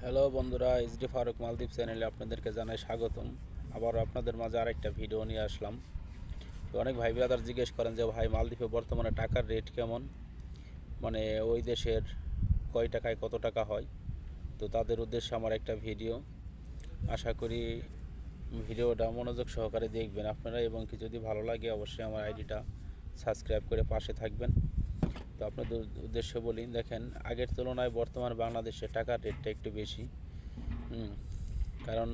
Hello বন্ধুরা, HD Faruk মালদ্বীপ চ্যানেলে আপনাদেরকে জানাই স্বাগতম। আবার আপনাদের মাঝে আরেকটা ভিডিও নিয়ে আসলাম। তো অনেক ভাই ব্রাদার জিজ্ঞেস করেন যে ভাই মালদ্বীপে বর্তমানে টাকার রেট কেমন, মানে ওই দেশের কয় টাকায় কত টাকা হয়। তো তাদের উদ্দেশ্যে আমার একটা ভিডিও, আশা করি ভিডিওটা মনোযোগ সহকারে দেখবেন আপনারা, এবং কি যদি ভালো লাগে অবশ্যই আমার আইডিটা সাবস্ক্রাইব করে পাশে থাকবেন। তো আপনাদের উদ্দেশ্যে বলি, দেখেন আগের তুলনায় বর্তমানে বাংলাদেশে টাকার রেটটা একটু বেশি। কারণ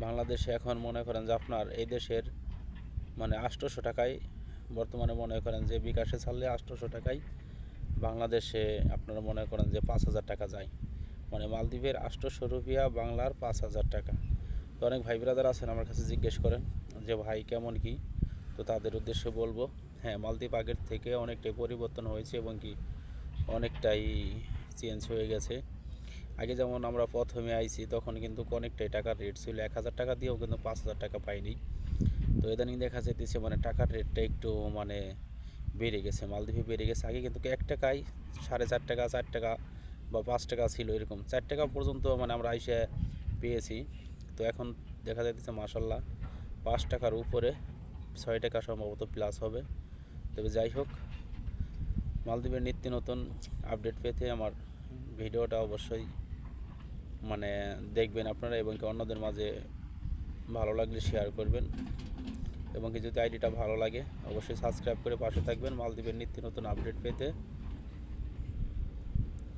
বাংলাদেশে এখন মনে করেন যে আপনার এই দেশের মানে 800 টাকায়, বর্তমানে মনে করেন যে বিকাশে ছাড়লে 800 টাকায় বাংলাদেশে আপনারা মনে করেন যে 5,000 টাকা যায়। মানে মালদ্বীপের 800 রুপিয়া বাংলার 5,000 টাকা। তো অনেক ভাই ব্রাদার আছেন আমার কাছে জিজ্ঞেস করেন যে ভাই কেমন কি। তো তাদের উদ্দেশ্যে বলবো, হ্যাঁ মালদ্বীপ আগের থেকে অনেকটাই পরিবর্তন হয়েছে এবং কি অনেকটাই চেঞ্জ হয়ে গেছে। আগে যেমন আমরা প্রথমে আইছি তখন কিন্তু অনেকটাই টাকার রেট ছিল, 1,000 টাকা দিয়েও কিন্তু 5,000 টাকা পাইনি। তো ইদানিং দেখা যেতেছে মানে টাকার রেটটা একটু মানে বেড়ে গেছে, মালদ্বীপে বেড়ে গেছে। আগে কিন্তু 1 টাকায় 4.5 টাকা, 4 টাকা বা 5 টাকা ছিল, এরকম 4 টাকা পর্যন্ত মানে আমরা আইসে পেয়েছি। তো এখন দেখা যাচ্ছে মাসাল্লাহ 5 টাকার উপরে 6 টাকা সম্ভবত প্লাস হবে। তবে যাই হোক, মালদ্বীপের নিত্য নতুন আপডেট পেতে আমার ভিডিওটা অবশ্যই মানে দেখবেন আপনারা, এবং কি অন্যদের মাঝে ভালো লাগলে শেয়ার করবেন, এবং কি যদি আইডিটা ভালো লাগে অবশ্যই সাবস্ক্রাইব করে পাশে থাকবেন। মালদ্বীপের নিত্য নতুন আপডেট পেতে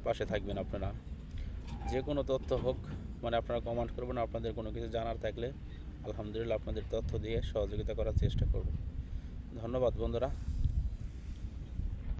পাশে থাকবেন আপনারা। যে কোনো তথ্য হোক, মানে আপনারা কমেন্ট করবেন, আপনাদের কোনো কিছু জানার থাকলে আলহামদুলিল্লাহ আপনাদের তথ্য দিয়ে সহযোগিতা করার চেষ্টা করব। ধন্যবাদ বন্ধুরা।